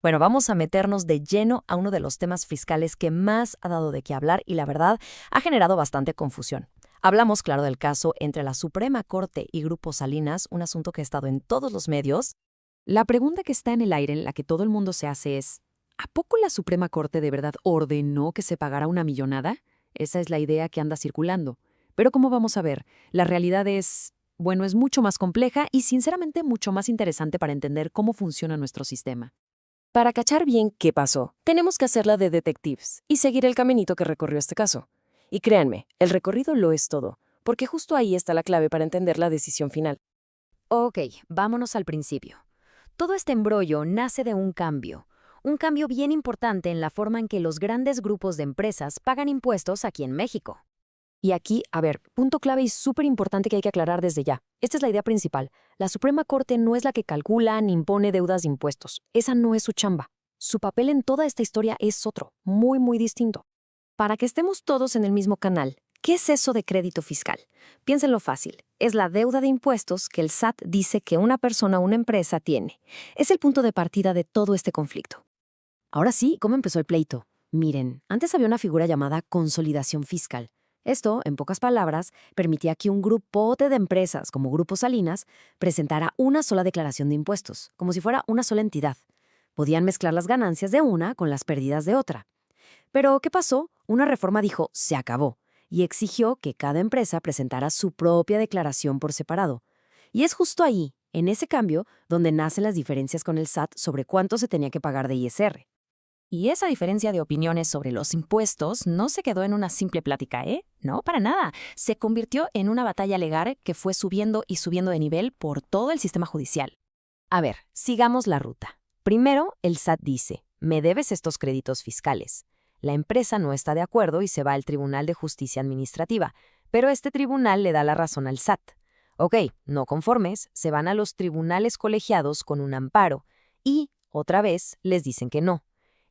Bueno, vamos a meternos de lleno a uno de los temas fiscales que más ha dado de qué hablar y la verdad ha generado bastante confusión. Hablamos, claro, del caso entre la Suprema Corte y Grupo Salinas, un asunto que ha estado en todos los medios. La pregunta que está en el aire, en la que todo el mundo se hace es, ¿a poco la Suprema Corte de verdad ordenó que se pagara una millonada? Esa es la idea que anda circulando. Pero como vamos a ver, la realidad es, bueno, es mucho más compleja y sinceramente mucho más interesante para entender cómo funciona nuestro sistema. Para cachar bien qué pasó, tenemos que hacerla de detectives y seguir el caminito que recorrió este caso. Y créanme, el recorrido lo es todo, porque justo ahí está la clave para entender la decisión final. Ok, vámonos al principio. Todo este embrollo nace de un cambio bien importante en la forma en que los grandes grupos de empresas pagan impuestos aquí en México. Y aquí, a ver, punto clave y súper importante que hay que aclarar desde ya. Esta es la idea principal. La Suprema Corte no es la que calcula ni impone deudas de impuestos. Esa no es su chamba. Su papel en toda esta historia es otro, muy, muy distinto. Para que estemos todos en el mismo canal, ¿qué es eso de crédito fiscal? Piénsenlo fácil. Es la deuda de impuestos que el SAT dice que una persona o una empresa tiene. Es el punto de partida de todo este conflicto. Ahora sí, ¿cómo empezó el pleito? Miren, antes había una figura llamada consolidación fiscal. Esto, en pocas palabras, permitía que un grupote de empresas, como Grupo Salinas, presentara una sola declaración de impuestos, como si fuera una sola entidad. Podían mezclar las ganancias de una con las pérdidas de otra. Pero, ¿qué pasó? Una reforma dijo, se acabó, y exigió que cada empresa presentara su propia declaración por separado. Y es justo ahí, en ese cambio, donde nacen las diferencias con el SAT sobre cuánto se tenía que pagar de ISR. Y esa diferencia de opiniones sobre los impuestos no se quedó en una simple plática, ¿eh? No, para nada. Se convirtió en una batalla legal que fue subiendo y subiendo de nivel por todo el sistema judicial. A ver, sigamos la ruta. Primero, el SAT dice, me debes estos créditos fiscales. La empresa no está de acuerdo y se va al Tribunal de Justicia Administrativa, pero este tribunal le da la razón al SAT. Ok, no conformes, se van a los tribunales colegiados con un amparo y, otra vez, les dicen que no.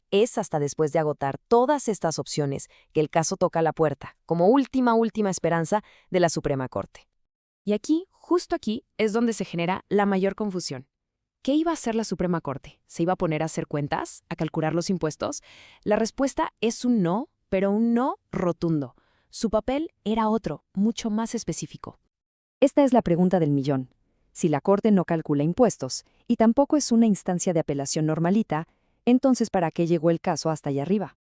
Es hasta después de agotar todas estas opciones que el caso toca la puerta, como última esperanza de la Suprema Corte. Y aquí, justo aquí, es donde se genera la mayor confusión. ¿Qué iba a hacer la Suprema Corte? ¿Se iba a poner a hacer cuentas? ¿A calcular los impuestos? La respuesta es un no, pero un no rotundo. Su papel era otro, mucho más específico. Esta es la pregunta del millón. Si la Corte no calcula impuestos y tampoco es una instancia de apelación normalita, entonces ¿para qué llegó el caso hasta allá arriba?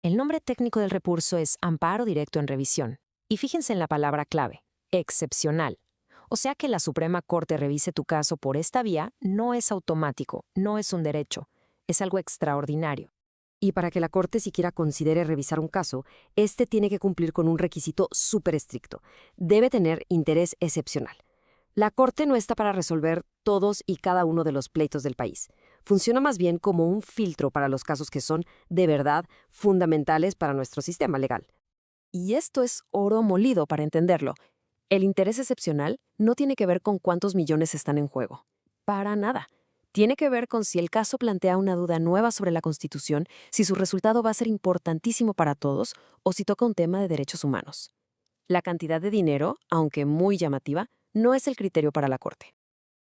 El nombre técnico del recurso es amparo directo en revisión. Y fíjense en la palabra clave, excepcional. O sea que la Suprema Corte revise tu caso por esta vía no es automático, no es un derecho, es algo extraordinario. Y para que la Corte siquiera considere revisar un caso, este tiene que cumplir con un requisito súper estricto. Debe tener interés excepcional. La Corte no está para resolver todos y cada uno de los pleitos del país. Funciona más bien como un filtro para los casos que son, de verdad, fundamentales para nuestro sistema legal. Y esto es oro molido para entenderlo. El interés excepcional no tiene que ver con cuántos millones están en juego. Para nada. Tiene que ver con si el caso plantea una duda nueva sobre la Constitución, si su resultado va a ser importantísimo para todos o si toca un tema de derechos humanos. La cantidad de dinero, aunque muy llamativa, no es el criterio para la Corte.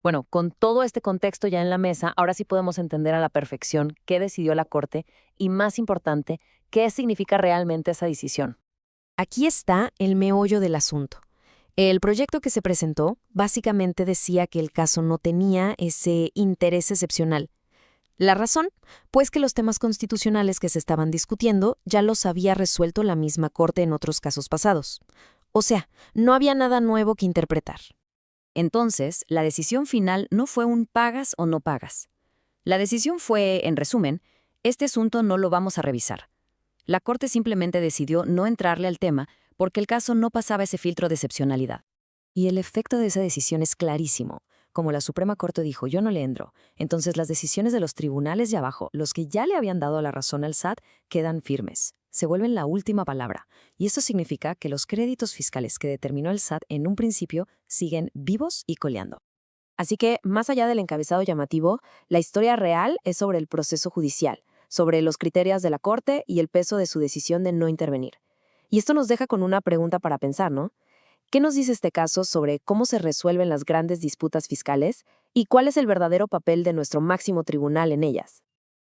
Bueno, con todo este contexto ya en la mesa, ahora sí podemos entender a la perfección qué decidió la Corte y, más importante, qué significa realmente esa decisión. Aquí está el meollo del asunto. El proyecto que se presentó básicamente decía que el caso no tenía ese interés excepcional. La razón, pues que los temas constitucionales que se estaban discutiendo ya los había resuelto la misma Corte en otros casos pasados. O sea, no había nada nuevo que interpretar. Entonces, la decisión final no fue un pagas o no pagas. La decisión fue, en resumen, este asunto no lo vamos a revisar. La Corte simplemente decidió no entrarle al tema porque el caso no pasaba ese filtro de excepcionalidad. Y el efecto de esa decisión es clarísimo. Como la Suprema Corte dijo, yo no le entro, entonces las decisiones de los tribunales de abajo, los que ya le habían dado la razón al SAT, quedan firmes. Se vuelven la última palabra. Y esto significa que los créditos fiscales que determinó el SAT en un principio siguen vivos y coleando. Así que, más allá del encabezado llamativo, la historia real es sobre el proceso judicial, sobre los criterios de la Corte y el peso de su decisión de no intervenir. Y esto nos deja con una pregunta para pensar, ¿no? ¿Qué nos dice este caso sobre cómo se resuelven las grandes disputas fiscales y cuál es el verdadero papel de nuestro máximo tribunal en ellas?